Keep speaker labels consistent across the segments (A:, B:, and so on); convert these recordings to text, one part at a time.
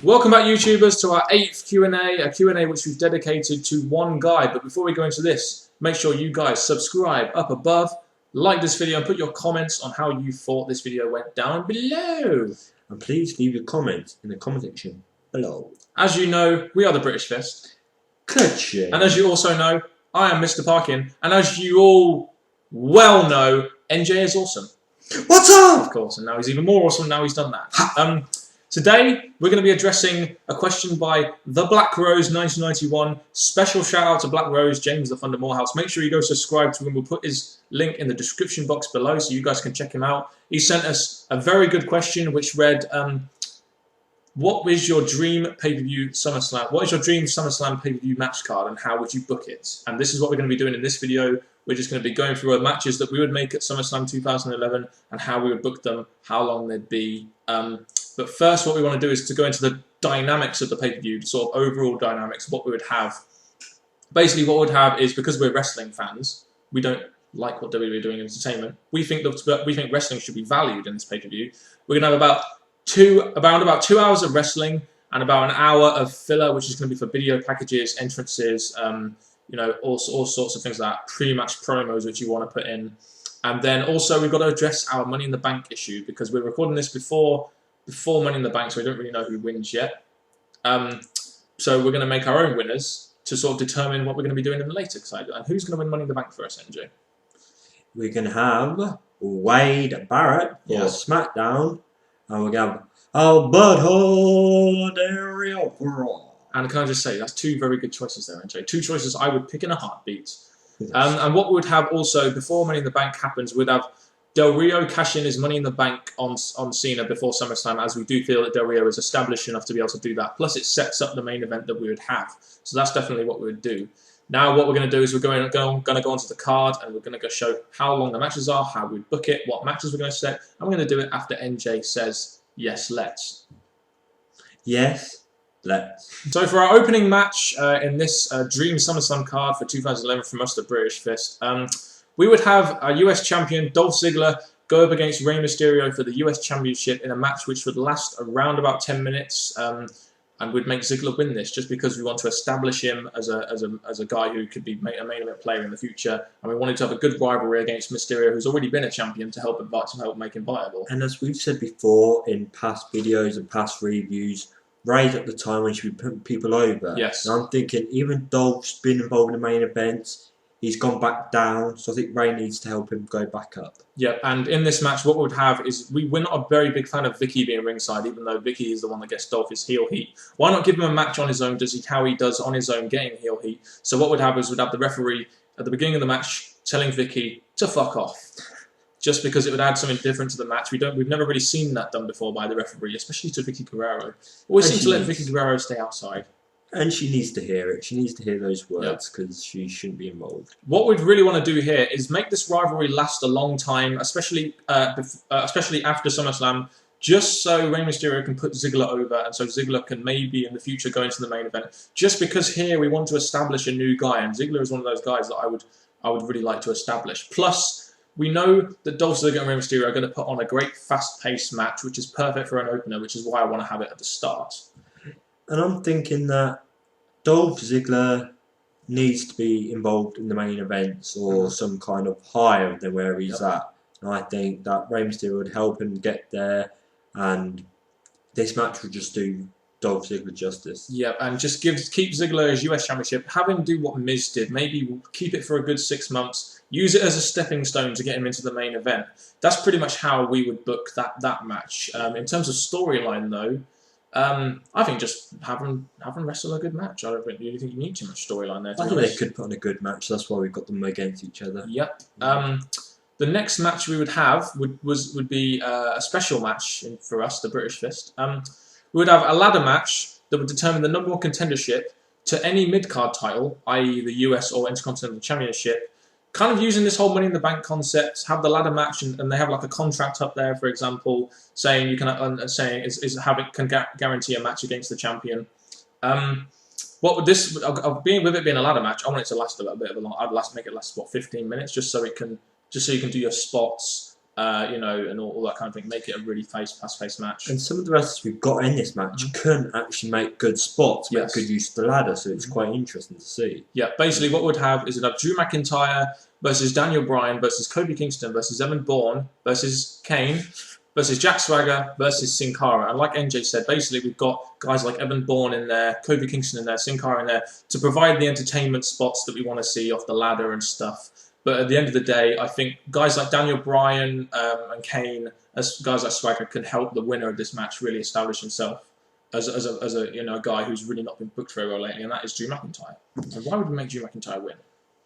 A: Welcome back, YouTubers, to our 8th Q&A, a Q&A which we've dedicated to one guy. But before we go into this, make sure you guys subscribe up above, like this video, and put your comments on how you thought this video went down below.
B: And please leave your comments in the comment section below.
A: As you know, we are the British Fist.
B: Clutching.
A: And as you also know, I am Mr. Parkin. And as you all well know, NJ is awesome.
B: What's up?
A: Of course, and now he's even more awesome now he's done that. Today, we're going to be addressing a question by The Black Rose 1991. Special shout out to Black Rose, James the Thunder Morehouse. Make sure you go subscribe to him. We'll put his link in the description box below so you guys can check him out. He sent us a very good question which read, what is your dream pay-per-view SummerSlam? What is your dream SummerSlam pay-per-view match card and how would you book it? And this is what we're going to be doing in this video. We're just going to be going through matches that we would make at SummerSlam 2011 and how we would book them, how long they'd be. But first, what we want to do is to go into the dynamics of the pay-per-view, sort of overall dynamics, what we would have. Basically, what we would have is, because we're wrestling fans, we don't like what WWE are doing in entertainment. We think wrestling should be valued in this pay-per-view. We're going to have about 2 hours of wrestling and about an hour of filler, which is going to be for video packages, entrances, you know, all sorts of things like that, pre-match promos which you want to put in. And then also we've got to address our Money in the Bank issue because we're recording this before Money in the Bank, so we don't really know who wins yet. So we're going to make our own winners to sort of determine what we're going to be doing in the later side. And who's going to win Money in the Bank for us, NJ?
B: We're going to have Wade Barrett for SmackDown, and we're going to have Alberto Del Rio for Raw.
A: And can I just say, that's two very good choices there, NJ. Two choices I would pick in a heartbeat. Yes. And what we would have also, before Money in the Bank happens, we'd have Del Rio cash in his Money in the Bank on Cena before SummerSlam, as we do feel that Del Rio is established enough to be able to do that. Plus, it sets up the main event that we would have. So that's definitely what we would do. Now, what we're going to do is we're going to go onto the card, and we're going to go show how long the matches are, how we book it, what matches we're going to set, and we're going to do it after NJ says, yes, let's.
B: Yes, let's.
A: So for our opening match in this Dream SummerSlam card for 2011 from us, the British Fist, we would have our US champion, Dolph Ziggler, go up against Rey Mysterio for the US Championship in a match which would last around about 10 minutes, and we'd make Ziggler win this just because we want to establish him as a guy who could be a main event player in the future, and we wanted to have a good rivalry against Mysterio, who's already been a champion, to help make him viable.
B: And as we've said before in past videos and past reviews, Rey's at the time when he should be putting people over.
A: Yes.
B: And I'm thinking, even Dolph's been involved in the main events. He's gone back down, so I think Rey needs to help him go back up.
A: Yeah, and in this match, what we would have is we're not a very big fan of Vicky being ringside, even though Vicky is the one that gets Dolph his heel heat. Why not give him a match on his own, how he does on his own, getting heel heat? So what we'd have is we'd have the referee at the beginning of the match telling Vicky to fuck off, just because it would add something different to the match. We've never really seen that done before by the referee, especially to Vicky Guerrero. Always seem to let Vicky Guerrero stay outside.
B: And she needs to hear it. She needs to hear those words because she shouldn't be involved.
A: What we'd really want to do here is make this rivalry last a long time, especially after SummerSlam, just so Rey Mysterio can put Ziggler over, and so Ziggler can maybe in the future go into the main event. Just because here we want to establish a new guy, and Ziggler is one of those guys that I would really like to establish. Plus, we know that Dolph Ziggler and Rey Mysterio are going to put on a great fast-paced match, which is perfect for an opener, which is why I want to have it at the start.
B: And I'm thinking that Dolph Ziggler needs to be involved in the main events or some kind of higher than where he's at. And I think that Rey Mysterio would help him get there, and this match would just do Dolph Ziggler justice. Yeah,
A: and just keep Ziggler his US Championship, have him do what Miz did, maybe keep it for a good 6 months, use it as a stepping stone to get him into the main event. That's pretty much how we would book that match. In terms of storyline though, I think just have them wrestle a good match. I don't really think you need too much storyline there.
B: I think they could put on a good match. That's why we've got them against each other.
A: Yep. The next match we would have would be a special match for us, the British Fist. We would have a ladder match that would determine the #1 contendership to any mid-card title, i.e. the US or Intercontinental Championship. Kind of using this whole Money in the Bank concept, have the ladder match, and they have like a contract up there, for example, saying you can can guarantee a match against the champion. What would this? With it being a ladder match, I want it to last a little bit of a long. Make it last 15 minutes, just so you can do your spots, and all that kind of thing. Make it a really fast-paced match.
B: And some of the wrestlers we've got in this match can actually make good spots, make good use of the ladder, so it's quite interesting to see.
A: Yeah, basically what we'd have is Drew McIntyre versus Daniel Bryan versus Kofi Kingston versus Evan Bourne versus Kane versus Jack Swagger versus Sin Cara. And like NJ said, basically we've got guys like Evan Bourne in there, Kofi Kingston in there, Sin Cara in there, to provide the entertainment spots that we want to see off the ladder and stuff. But at the end of the day, I think guys like Daniel Bryan and Kane, as guys like Swagger, can help the winner of this match really establish himself as a guy who's really not been booked very well lately, and that is Drew McIntyre. And why would we make Drew McIntyre win?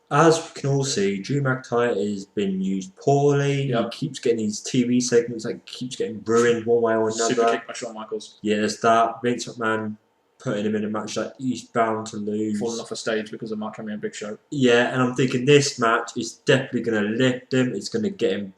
B: As we can all see, Drew McIntyre has been used poorly. He keeps getting these TV segments, keeps getting ruined one way or another.
A: Super kick by Shawn Michaels.
B: Yeah, there's that. Vince McMahon putting him in a match that he's bound to lose.
A: Falling off a stage because of Mark Henry and Big Show.
B: Yeah, and I'm thinking this match is definitely going to lift him. It's going to get him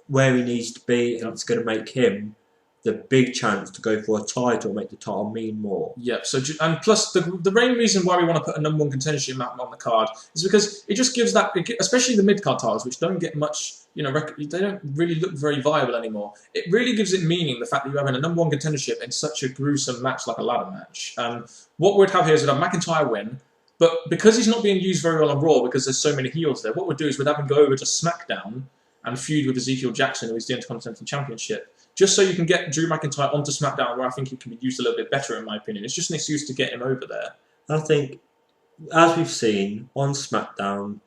B: where he needs to be, and it's going to make him the big chance to go for a title, make the title mean more.
A: Yeah, and plus the main reason why we want to put a number one contendership match on the card is because it just gives that, especially the mid-card titles, which don't get much, they don't really look very viable anymore. It really gives it meaning, the fact that you're having a number one contendership in such a gruesome match like a ladder match. What we'd have here is we'd have McIntyre win, but because he's not being used very well on Raw because there's so many heels there, what we'd do is we'd have him go over to SmackDown and feud with Ezekiel Jackson, who is the Intercontinental Championship, just so you can get Drew McIntyre onto SmackDown, where I think he can be used a little bit better, in my opinion. It's just an excuse to get him over there.
B: I think, as we've seen on SmackDown,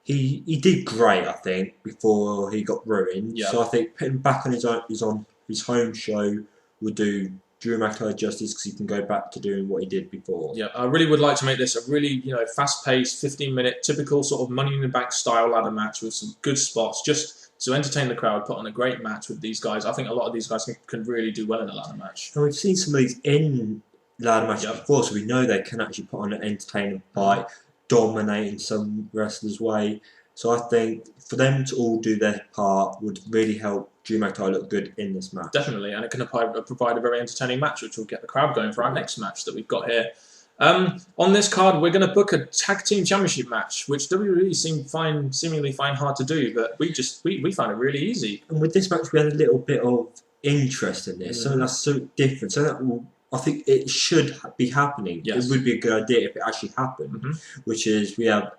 B: he did great, I think, before he got ruined.
A: Yeah.
B: So I think putting him back on his home show would do Drew McIntyre justice, because he can go back to doing what he did before.
A: Yeah, I really would like to make this a really, fast-paced, 15-minute, typical sort of Money in the Bank style ladder match with some good spots, just to entertain the crowd, put on a great match with these guys. I think a lot of these guys can really do well in a ladder match.
B: And we've seen some of these in ladder matches before, so we know they can actually put on an entertaining fight, dominating some wrestlers' way. So I think for them to all do their part would really help Drew McIntyre look good in this match.
A: Definitely, and it can provide a very entertaining match, which will get the crowd going for our next match that we've got here. On this card, we're going to book a tag team championship match, which WWE seemingly find hard to do, but we found it really easy.
B: And with this match, we had a little bit of interest in this, so that's so different. So I think it should be happening.
A: Yes.
B: It would be a good idea if it actually happened, which is we have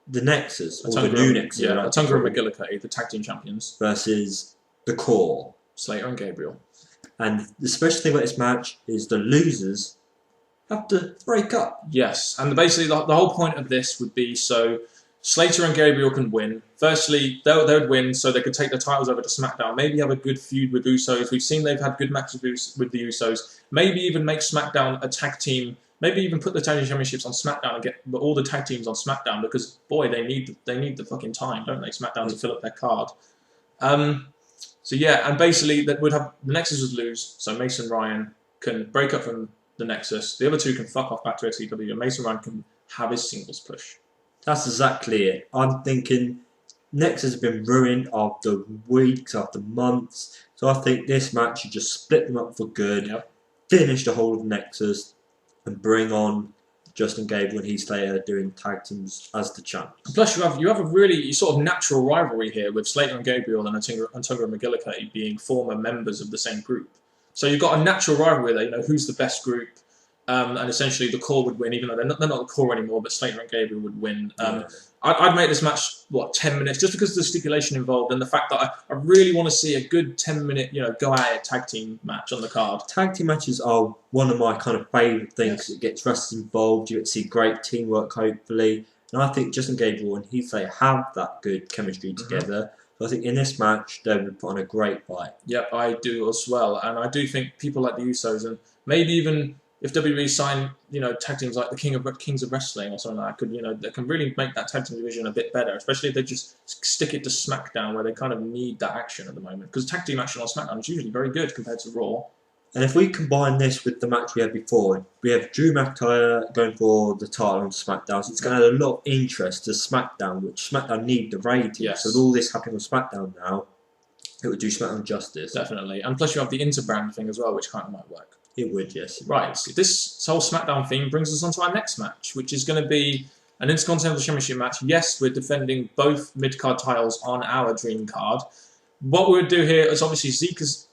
B: the Nexus, or the new Nexus.
A: Yeah, Atunga and McGillicuddy, the tag team champions,
B: versus the Core,
A: Slater and Gabriel.
B: And the special thing about this match is the losers have to break up.
A: Yes, and basically the whole point of this would be so Slater and Gabriel can win. Firstly, they would win so they could take the titles over to SmackDown. Maybe have a good feud with Usos. We've seen they've had good matches with the Usos. Maybe even make SmackDown a tag team. Maybe even put the tag team championships on SmackDown and get all the tag teams on SmackDown, because boy, they need the fucking time, don't they? SmackDown to fill up their card. So yeah, and basically that would have the Nexus would lose, so Mason Ryan can break up from the Nexus. The other two can fuck off back to SCW, and Mason Ryan can have his singles push.
B: That's exactly it. I'm thinking Nexus has been ruined after weeks, after months. So I think this match should just split them up for good, finish the whole of Nexus, and bring on Justin Gabriel and Heath Slater doing tag teams as the champ.
A: Plus, you have a really sort of natural rivalry here with Slater and Gabriel and Atunga and McGillicuddy being former members of the same group. So you've got a natural rivalry there. Who's the best group, and essentially the Core would win, even though they're not the Core anymore. But Slater and Gabriel would win. I'd make this match 10 minutes, just because of the stipulation involved and the fact that I really want to see a good 10-minute go at it tag team match on the card.
B: Tag team matches are one of my kind of favourite things. It gets wrestlers involved. You get to see great teamwork, hopefully. And I think Justin Gabriel and Heath Slater have that good chemistry together. So I think in this match, they would put on a great fight. Yep,
A: I do as well. And I do think people like the Usos, and maybe even if WWE sign, tag teams like the Kings of Wrestling or something like that, they can really make that tag team division a bit better, especially if they just stick it to SmackDown, where they kind of need that action at the moment. Because tag team action on SmackDown is usually very good compared to Raw.
B: And if we combine this with the match we had before, we have Drew McIntyre going for the title on SmackDown, so it's going to add a lot of interest to SmackDown, which SmackDown need the ratings.
A: Yes.
B: So with all this happening on SmackDown now, it would do SmackDown justice.
A: Definitely. And plus you have the interbrand thing as well, which kind of might work.
B: It would, yes.
A: Right. So this whole SmackDown theme brings us on to our next match, which is going to be an Intercontinental Championship match. Yes, we're defending both mid-card titles on our dream card, what we would do here is obviously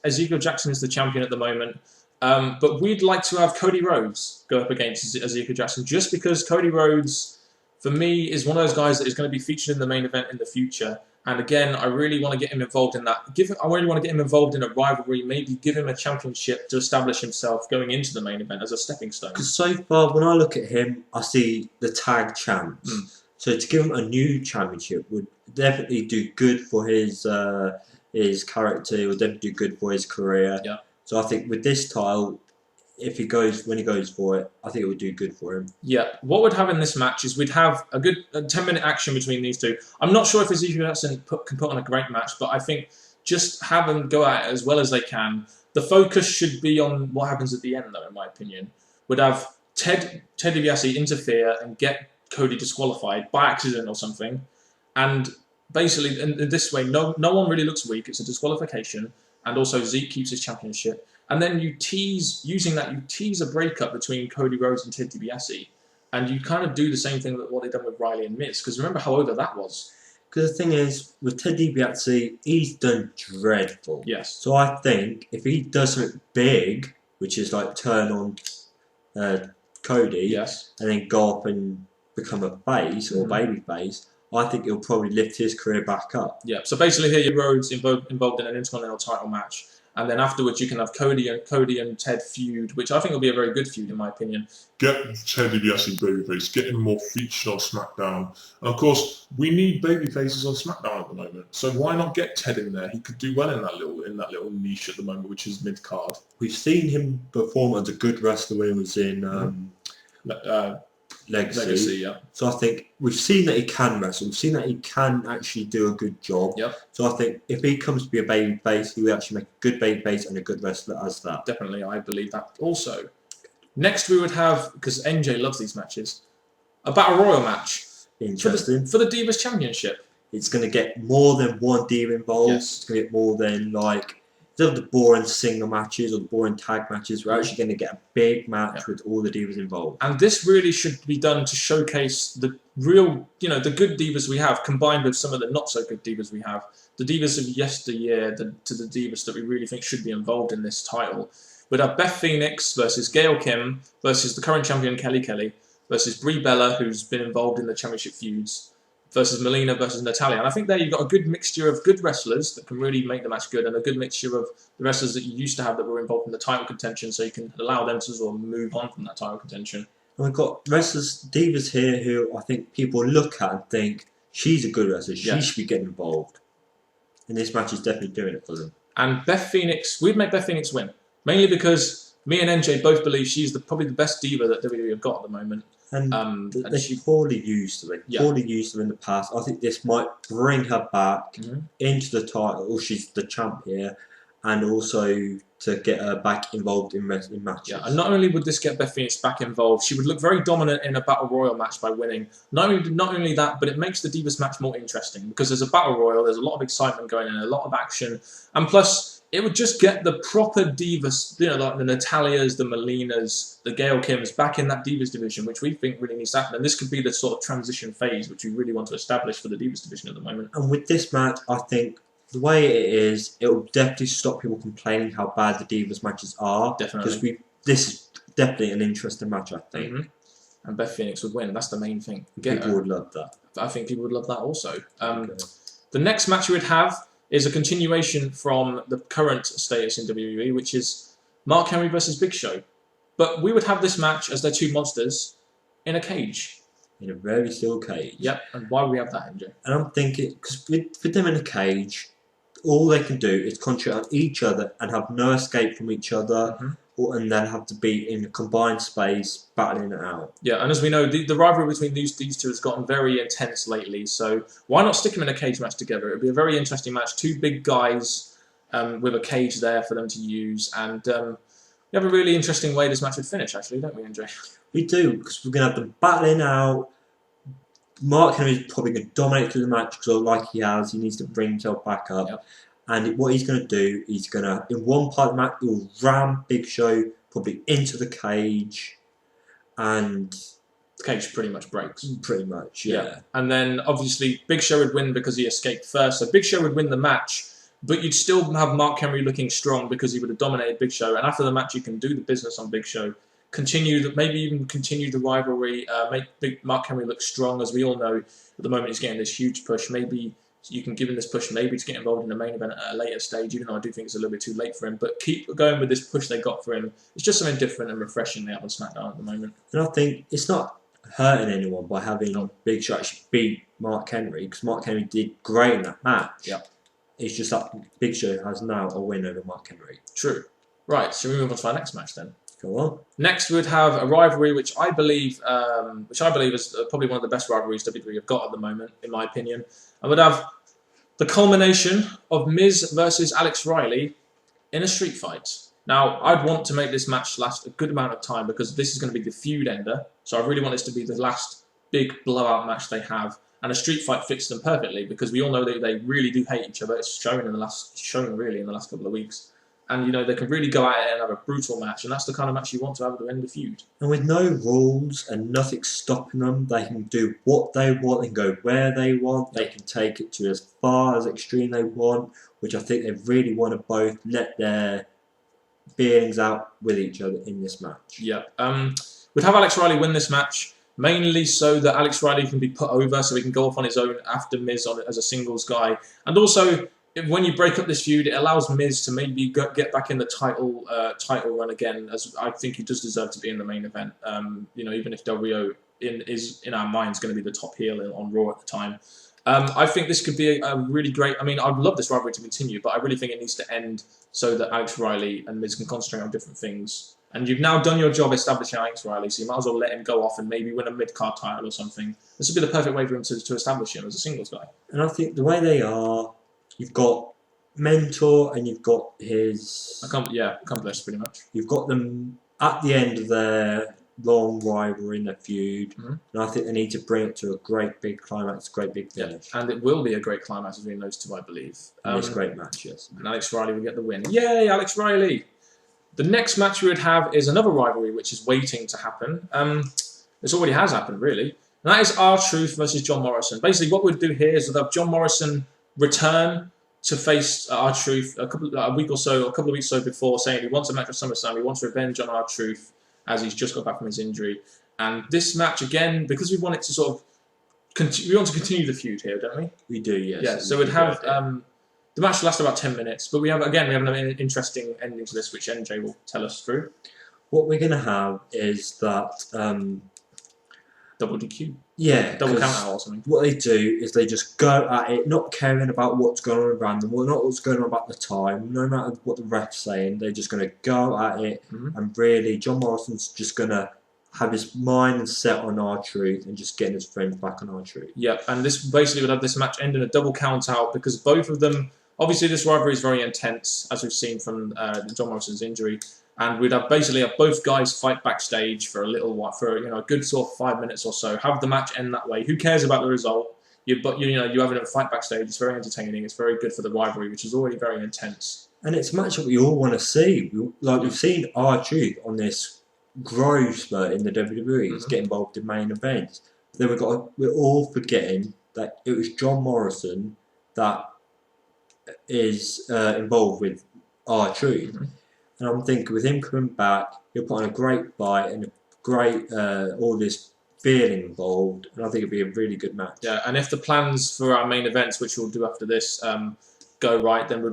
A: Ezekiel Jackson is the champion at the moment. But we'd like to have Cody Rhodes go up against Ezekiel Jackson, just because Cody Rhodes, for me, is one of those guys that is going to be featured in the main event in the future. And again, I really want to get him involved in that. I really want to get him involved in a rivalry, maybe give him a championship to establish himself going into the main event as a stepping stone.
B: Because so far, when I look at him, I see the tag champs. So to give him a new championship would definitely do good for his character. It would definitely do good for his career.
A: Yeah.
B: So I think with this title, when he goes for it, I think it would do good for him.
A: Yeah. What we'd have in this match is we'd have a good 10-minute action between these two. I'm not sure if Ezekiel Jackson can put on a great match, but I think just have them go at it as well as they can. The focus should be on what happens at the end, though, in my opinion. We'd have Ted DiBiase interfere and get Cody disqualified by accident or something. And basically, in this way, no one really looks weak. It's a disqualification. And also Zeke keeps his championship. And then you tease a breakup between Cody Rhodes and Ted DiBiase. And you kind of do the same thing that what they've done with Riley and Miz. Because remember how over that was.
B: Because the thing is, with Ted DiBiase, he's done dreadful.
A: Yes.
B: So I think if he does something big, which is like turn on Cody,
A: yes,
B: and then go up and become a face or baby face, I think he'll probably lift his career back up.
A: Yeah, so basically here you're Rhodes involved in an Intercontinental title match, and then afterwards you can have Cody and Ted feud, which I think will be a very good feud in my opinion.
C: Get Ted DiBiase babyface, get him more featured on SmackDown. And of course, we need babyfaces on SmackDown at the moment. So why not get Ted in there? He could do well in that little niche at the moment, which is mid-card.
B: We've seen him perform as a good wrestler when he was in Legacy,
A: yeah.
B: So I think we've seen that he can wrestle. We've seen that he can actually do a good job.
A: Yep.
B: So I think if he comes to be a baby face, he will actually make a good baby face and a good wrestler as that.
A: Definitely, I believe that also. Next we would have, because NJ loves these matches, a Battle Royal match.
B: Interesting.
A: For the Divas Championship.
B: It's going to get more than one Diva involved.
A: Yes.
B: It's going to get more than instead of the boring single matches or the boring tag matches, we're actually going to get a big match with all the Divas involved.
A: And this really should be done to showcase the real, the good Divas we have, combined with some of the not so good Divas we have. The Divas of yesteryear to the Divas that we really think should be involved in this title. We'd have Beth Phoenix versus Gail Kim versus the current champion Kelly versus Brie Bella, who's been involved in the championship feuds, versus Melina versus Natalya. And I think there you've got a good mixture of good wrestlers that can really make the match good, and a good mixture of the wrestlers that you used to have that were involved in the title contention, so you can allow them to sort of move on from that title contention.
B: And we've got wrestlers, Divas here, who I think people look at and think, she's a good wrestler, she should be getting involved. And this match is definitely doing it for them.
A: And Beth Phoenix, we'd make Beth Phoenix win. Mainly because me and NJ both believe she's probably the best diva that WWE have got at the moment.
B: And they poorly used her. They poorly used her in the past. I think this might bring her back into the title. She's the champ here. And also to get her back involved in matches.
A: Yeah, and not only would this get Beth Phoenix back involved, she would look very dominant in a Battle Royal match by winning. Not only that, but it makes the Divas match more interesting. Because there's a Battle Royal, there's a lot of excitement going on, a lot of action. And plus, it would just get the proper Divas, like the Natalyas, the Melinas, the Gail Kims, back in that Divas division, which we think really needs to happen. And this could be the sort of transition phase which we really want to establish for the Divas division at the moment.
B: And with this match, I think the way it is, it will definitely stop people complaining how bad the Divas matches are.
A: Definitely.
B: Because this is definitely an interesting match, I think.
A: And Beth Phoenix would win. That's the main thing.
B: People would love that.
A: I think people would love that also. The next match we would have is a continuation from the current status in WWE, which is Mark Henry versus Big Show. But we would have this match as their two monsters in a cage.
B: In a very still cage.
A: Yep, and why would we have that, MJ?
B: And I'm thinking, because with them in a cage, all they can do is concentrate on each other and have no escape from each other, and then have to be in a combined space, battling it out.
A: Yeah, and as we know, the rivalry between these two has gotten very intense lately, so why not stick them in a cage match together? It would be a very interesting match. Two big guys with a cage there for them to use, and we have a really interesting way this match would finish, actually, don't we, MJ?
B: We do, because we're going to have them battling out. Mark Henry's probably going to dominate through the match, because like he needs to bring himself back up.
A: Yep. And
B: what he's going to do, he's going to, in one part of the match, he'll ram Big Show probably into the cage, and
A: the cage pretty much breaks.
B: Pretty much, yeah.
A: And then, obviously, Big Show would win because he escaped first. So Big Show would win the match, but you'd still have Mark Henry looking strong because he would have dominated Big Show. And after the match, you can do the business on Big Show, maybe even continue the rivalry, make Mark Henry look strong. As we all know, at the moment he's getting this huge push. Maybe you can give him this push, maybe to get involved in the main event at a later stage, even though I do think it's a little bit too late for him. But keep going with this push they got for him. It's just something different and refreshing they have on SmackDown at the moment.
B: And I think it's not hurting anyone by having Big Show actually beat Mark Henry, because Mark Henry did great in that match.
A: Yeah.
B: It's just that Big Show has now a win over Mark Henry.
A: True. Right, so we move on to our next match then.
B: Go on.
A: Next, we'd have a rivalry which I believe is probably one of the best rivalries WWE have got at the moment, in my opinion. I would have the culmination of Miz versus Alex Riley in a street fight. Now, I'd want to make this match last a good amount of time because this is going to be the feud ender. So I really want this to be the last big blowout match they have. And a street fight fits them perfectly because we all know that they really do hate each other. It's shown in the last couple of weeks. And, they can really go at it and have a brutal match. And that's the kind of match you want to have at the end of the feud.
B: And with no rules and nothing stopping them, they can do what they want and go where they want. They can take it to as far as extreme they want, which I think they really want to both let their beings out with each other in this match.
A: Yeah. We'd have Alex Riley win this match, mainly so that Alex Riley can be put over so he can go off on his own after Miz as a singles guy. And also, when you break up this feud, it allows Miz to maybe get back in the title run again, as I think he does deserve to be in the main event. Even if Del Rio is in our minds going to be the top heel on Raw at the time. I think this could be a really great... I mean, I'd love this rivalry to continue, but I really think it needs to end so that Alex Riley and Miz can concentrate on different things. And you've now done your job establishing Alex Riley, so you might as well let him go off and maybe win a mid-card title or something. This would be the perfect way for him to establish him as a singles guy.
B: And I think the way they are, you've got Mentor and you've got his...
A: Accomplice, pretty much.
B: You've got them at the end of their long rivalry in their feud.
A: Mm-hmm.
B: And I think they need to bring it to a great big climax, great big finish.
A: And it will be a great climax between those two, I believe.
B: It's a great match, yes.
A: And Alex Riley will get the win. Yay, Alex Riley! The next match we would have is another rivalry which is waiting to happen. This already has happened, really. And that is R-Truth versus John Morrison. Basically, what we'd do here is we'd have John Morrison return to face R-Truth a couple of weeks before, saying he wants a match with SummerSlam, he wants revenge on R-Truth as he's just got back from his injury. And this match, again, because we want it to sort of... we want to continue the feud here, don't we?
B: We do, yes.
A: Yeah, so we'd have... the match will last about 10 minutes, but we have an interesting ending to this, which NJ will tell us through.
B: What we're going to have is that...
A: double DQ.
B: Yeah.
A: Double count out or something.
B: What they do is they just go at it, not caring about what's going on around them, not what's going on about the time, no matter what the ref's saying, they're just going to go at it, and really, John Morrison's just going to have his mind set on R-Truth and just getting his friends back on R-Truth.
A: Yeah, and this basically would have this match end in a double count out because both of them, obviously this rivalry is very intense, as we've seen from John Morrison's injury, and we'd have both guys fight backstage for a little while, for a good sort of 5 minutes or so, have the match end that way. Who cares about the result? You have a fight backstage, it's very entertaining, it's very good for the rivalry, which is already very intense.
B: And it's a match that we all want to see. We've seen R-Truth on this growth spurt in the WWE. It's get involved in main events. But then we're all forgetting that it was John Morrison that is involved with R-Truth. And I'm thinking with him coming back, he'll put on a great fight and a great all this feeling involved. And I think it'd be a really good match.
A: Yeah, and if the plans for our main events, which we'll do after this, go right, then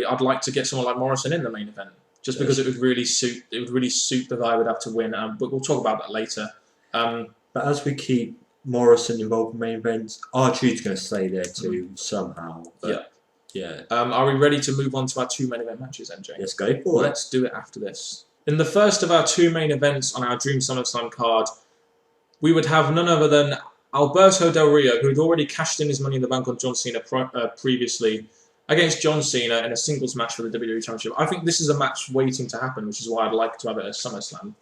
A: I'd like to get someone like Morrison in the main event. Just because it would really suit the guy we'd have to win. But we'll talk about that later.
B: But as we keep Morrison involved in main events, R-Truth's going to stay there too somehow. But yeah.
A: Are we ready to move on to our two main event matches, MJ?
B: Let's go for it.
A: Let's do it after this. In the first of our two main events on our Dream SummerSlam card, we would have none other than Alberto Del Rio, who had already cashed in his Money in the Bank on John Cena previously, against John Cena in a singles match for the WWE Championship. I think this is a match waiting to happen, which is why I'd like to have it at SummerSlam.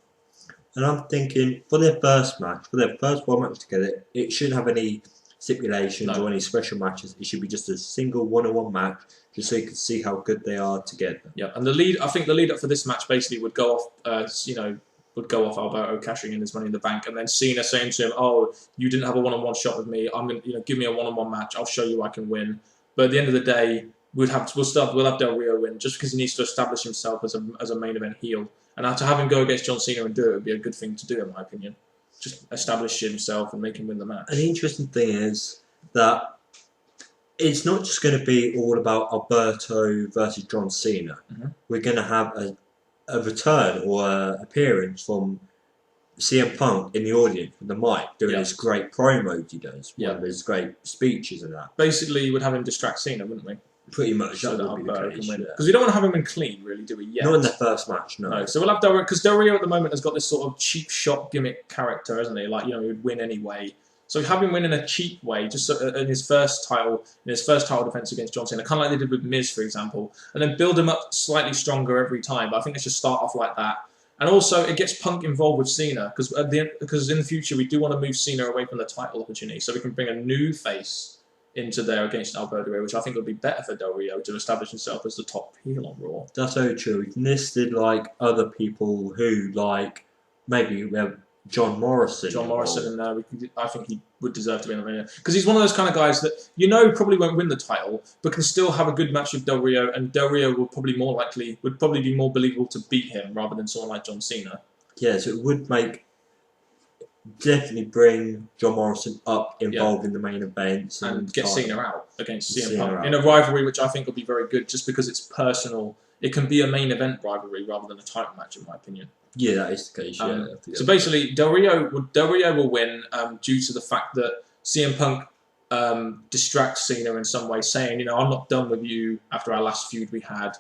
B: And I'm thinking, for their first match, for their first one match together, it shouldn't have any stipulations or any special matches. It should be just a single one-on-one match, just so you can see how good they are together.
A: Yeah, and I think the lead up for this match basically would go off Alberto cashing in his Money in the Bank, and then Cena saying to him, "Oh, you didn't have a one-on-one shot with me. I'm gonna, give me a one-on-one match. I'll show you I can win." But at the end of the day, we'll have Del Rio win just because he needs to establish himself as a main event heel, and to have him go against John Cena and do it would be a good thing to do, in my opinion. Just establish himself and make him win the match.
B: And the interesting thing is that it's not just going to be all about Alberto versus John Cena. We're going to have a return or an appearance from CM Punk in the audience with the mic doing his great promos he does, one of his great speeches and that.
A: Basically, you would have him distract Cena, wouldn't we?
B: Pretty much,
A: So
B: that would be the case.
A: because we don't want to have him in clean, really, do we? Yet.
B: Not in their first match, no.
A: So we'll have Del Rio, because Del Rio at the moment has got this sort of cheap shot gimmick character, hasn't he? Like, he would win anyway. So have him win in a cheap way, just in his first title defense against John Cena, kind of like they did with Miz, for example, and then build him up slightly stronger every time. But I think they should start off like that. And also, it gets Punk involved with Cena, because in the future we do want to move Cena away from the title opportunity, so we can bring a new face into there against Alberto, which I think would be better for Del Rio to establish himself as the top heel on Raw.
B: That's so true. We've listed other people who maybe we have John Morrison.
A: John Morrison in there, I think he would deserve to be in the main event, because he's one of those kind of guys that probably won't win the title, but can still have a good match with Del Rio, and Del Rio would probably be more believable to beat him rather than someone like John Cena.
B: Yeah, so it would definitely bring John Morrison up involved in the main events
A: and get Cena out against CM Punk in a rivalry which I think will be very good, just because it's personal. It can be a main event rivalry rather than a title match, in my opinion.
B: Yeah, that is the case.
A: So basically, Del Rio will win due to the fact that CM Punk distracts Cena in some way, saying, I'm not done with you after our last feud we had,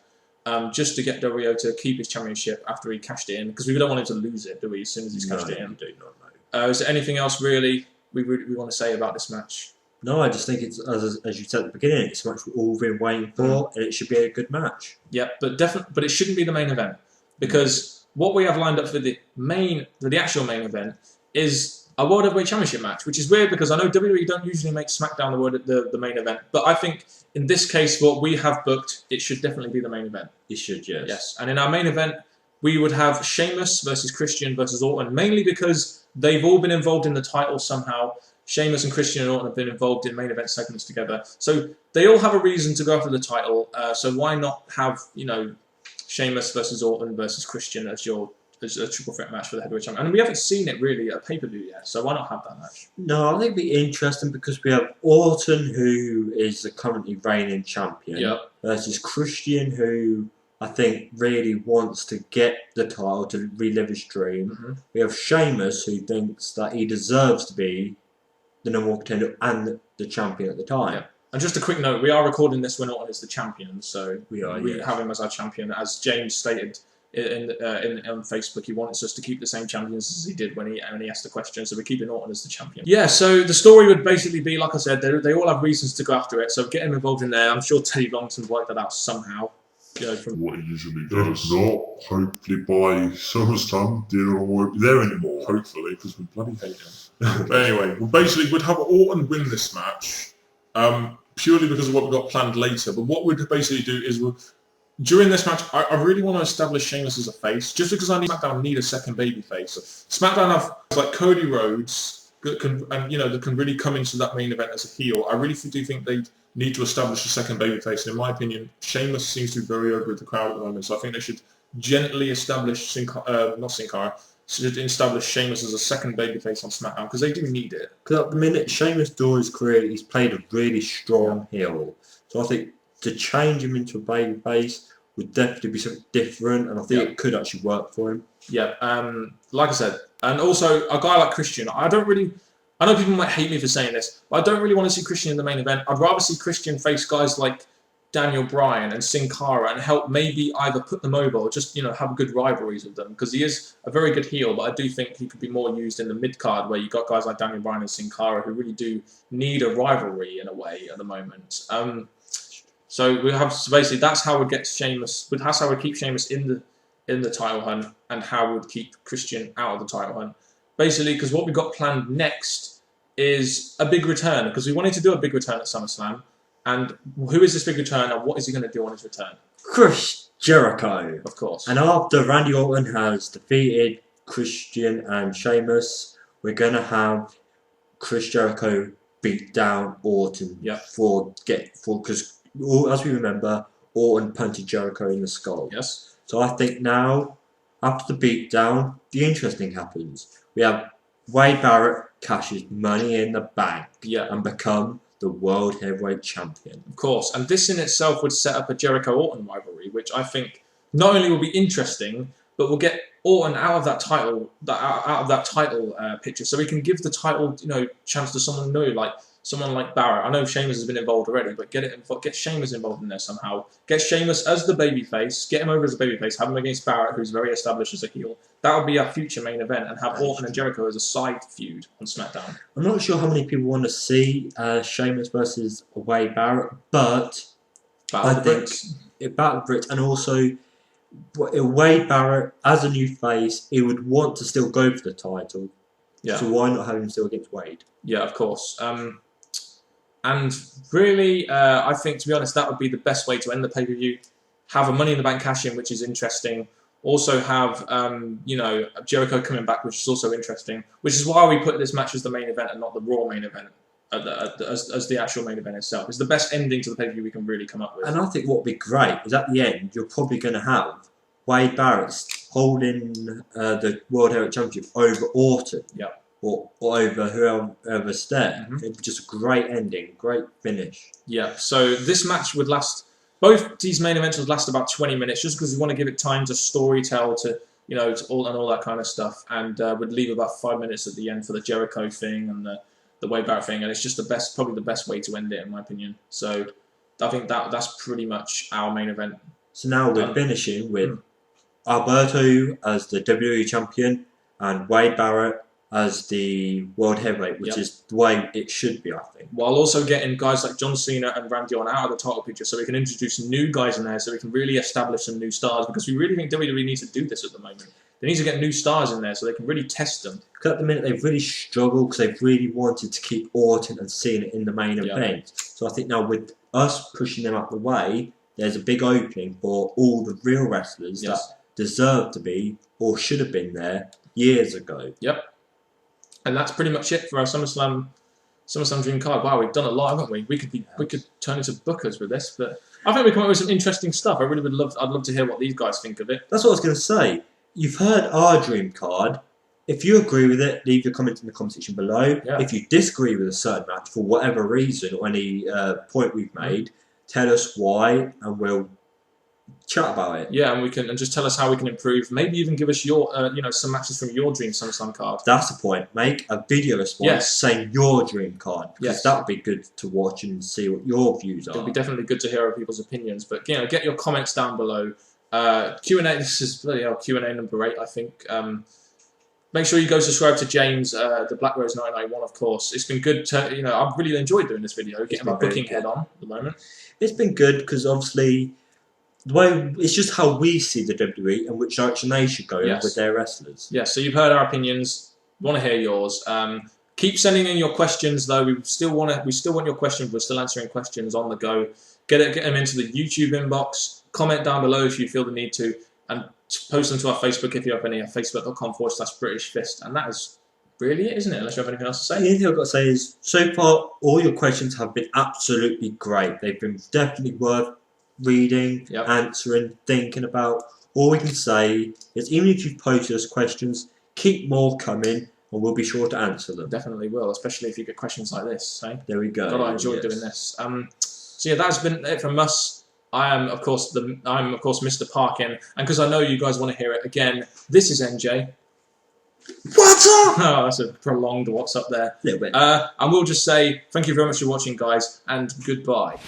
A: just to get Del Rio to keep his championship after he cashed it in, because we don't want him to lose it, do we? As soon as he's cashed it in.
B: Do not know.
A: Is there anything else really we want to say about this match?
B: No, I just think it's, as you said at the beginning, it's a match we've all been waiting for, and it should be a good match.
A: Yeah, but it shouldn't be the main event, because what we have lined up for the actual main event is a World Heavyweight Championship match, which is weird because I know WWE don't usually make SmackDown the main event, but I think in this case, what we have booked, it should definitely be the main event.
B: It should, yes.
A: Yes, and in our main event, we would have Sheamus versus Christian versus Orton, mainly because they've all been involved in the title somehow. Sheamus and Christian and Orton have been involved in main event segments together, so they all have a reason to go after the title. So why not have Sheamus versus Orton versus Christian as a triple threat match for the heavyweight champion? And we haven't seen it really at a pay-per-view yet, so why not have that match?
B: No, I think it'd be interesting because we have Orton, who is the currently reigning champion, versus Christian, who I think really wants to get the title to relive his dream. We have Sheamus, who thinks that he deserves to be the number one contender and the champion at the time.
A: Yeah. And just a quick note, we are recording this when Orton is the champion, so
B: we
A: have him as our champion. As James stated on Facebook, he wants us to keep the same champions as he did when he asked the question, so we're keeping Orton as the champion. Yeah, so the story would basically be, like I said, they all have reasons to go after it, so get him involved in there. I'm sure Teddy Longton's worked that out somehow. From
C: what he usually does. If not, hopefully by Summerslam, Dylan won't be there anymore. Hopefully, because we bloody hate him. But anyway, we'd have Orton win this match, purely because of what we've got planned later. But what we'd basically do is, during this match, I really want to establish Sheamus as a face, just because SmackDown need a second baby face. SmackDown have like Cody Rhodes, that can really come into that main event as a heel. I really do think they need to establish a second babyface. And in my opinion, Sheamus seems to be very over with the crowd at the moment, so I think they should gently establish should establish Sheamus as a second babyface on SmackDown, because they do need it.
B: Because at the minute, Sheamus during his career, he's played a really strong heel. So I think to change him into a babyface would definitely be something different, and I think it could actually work for him.
A: Yeah, like I said, and also a guy like Christian, I know people might hate me for saying this, but I don't really want to see Christian in the main event. I'd rather see Christian face guys like Daniel Bryan and Sin Cara and help maybe either put them over or just, have good rivalries with them, because he is a very good heel, but I do think he could be more used in the mid-card where you've got guys like Daniel Bryan and Sin Cara who really do need a rivalry in a way at the moment. So basically that's how we'd get Sheamus, that's how we'd keep Sheamus in the title hunt, and how we'd keep Christian out of the title hunt. Basically, because what we've got planned next is a big return, because we wanted to do a big return at SummerSlam. And who is this big return, and what is he going to do on his return?
B: Chris Jericho.
A: Of course.
B: And after Randy Orton has defeated Christian and Sheamus, we're going to have Chris Jericho beat down Orton because as we remember, Orton punted Jericho in the skull.
A: Yes.
B: So I think now, after the beatdown, the interesting happens. We have Wade Barrett cashes Money in the Bank and become the World Heavyweight Champion.
A: Of course, and this in itself would set up a Jericho-Orton rivalry, which I think not only will be interesting, but will get Orton out of that title, picture, so we can give the title, chance to someone new, like someone like Barrett. I know Sheamus has been involved already, but get Sheamus involved in there somehow. Get Sheamus as the babyface, get him over as a babyface, have him against Barrett, who's very established as a heel. That would be our future main event, and have Orton and Jericho as a side feud on SmackDown.
B: I'm not sure how many people want to see Sheamus versus Wade Barrett, but I think Battle of the Brits, and also Wade Barrett as a new face, he would want to still go for the title.
A: Yeah.
B: So why not have him still against Wade?
A: Yeah, of course. And really, I think, to be honest, that would be the best way to end the pay-per-view. Have a Money in the Bank cash-in, which is interesting. Also have, Jericho coming back, which is also interesting. Which is why we put this match as the main event and not the Raw main event as the actual main event itself. It's the best ending to the pay-per-view we can really come up with.
B: And I think what would be great is at the end, you're probably going to have Wade Barrett holding the World Heavyweight Championship over Orton.
A: Yeah.
B: Or over whoever's there. It'd be just a great ending, great finish.
A: Yeah, so this match would last, both these main events would last about 20 minutes, just because we want to give it time to storytell, to all that kind of stuff, and would leave about 5 minutes at the end for the Jericho thing and the Wade Barrett thing, and it's just probably the best way to end it, in my opinion. So I think that's pretty much our main event.
B: So now we're finishing with Alberto as the WWE Champion and Wade Barrett as the World Heavyweight, which is the way it should be, I think. While
A: also getting guys like John Cena and Randy Orton out of the title picture, so we can introduce new guys in there, so we can really establish some new stars, because we really think WWE needs to do this at the moment. They need to get new stars in there so they can really test them.
B: Because at the minute they've really struggled, because they've really wanted to keep Orton and Cena in the main event. So I think now with us pushing them up the way, there's a big opening for all the real wrestlers that deserve to be or should have been there years ago.
A: Yep. And that's pretty much it for our SummerSlam Dream Card. Wow, we've done a lot, haven't we? We could turn into bookers with this, but I think we come up with some interesting stuff. I'd love to hear what these guys think of it.
B: That's what I was going to say. You've heard our Dream Card. If you agree with it, leave your comment in the comment section below.
A: Yeah.
B: If you disagree with a certain match for whatever reason or any point we've made, tell us why, and we'll chat about it.
A: Yeah, and just tell us how we can improve. Maybe even give us your, some matches from your Dream SummerSlam card.
B: That's the point. Make a video response saying your Dream Card, because that would be good to watch and see what your views are.
A: It'd be definitely good to hear other people's opinions. But get your comments down below. Q&A. This is Q&A number 8, I think. Make sure you go subscribe to James, the Black Rose 991, of course. It's been good to, I've really enjoyed doing this video, getting my booking head on at the moment.
B: It's been good because obviously the way it's just how we see the WWE and which direction they should go with their wrestlers.
A: Yeah, so you've heard our opinions. We want to hear yours. Keep sending in your questions though. We still want your questions. We're still answering questions on the go. Get them into the YouTube inbox. Comment down below if you feel the need to, and post them to our Facebook if you have any. Facebook.com/British Fist, and that is really it, isn't it? Unless you have anything else to say.
B: The only thing I've got to say is, so far all your questions have been absolutely great. They've been definitely worth reading, answering, thinking about. All we can say is, even if you've posted us questions, keep more coming, and we'll be sure to answer them.
A: Definitely will, especially if you get questions like this. Eh?
B: There we go.
A: God, I enjoyed doing this. So yeah, that's been it from us. I am, of course, Mr. Parkin, and because I know you guys want to hear it again, this is NJ.
B: What's up?
A: Oh, that's a prolonged what's up there.
B: A little bit.
A: And we'll just say thank you very much for watching, guys, and goodbye.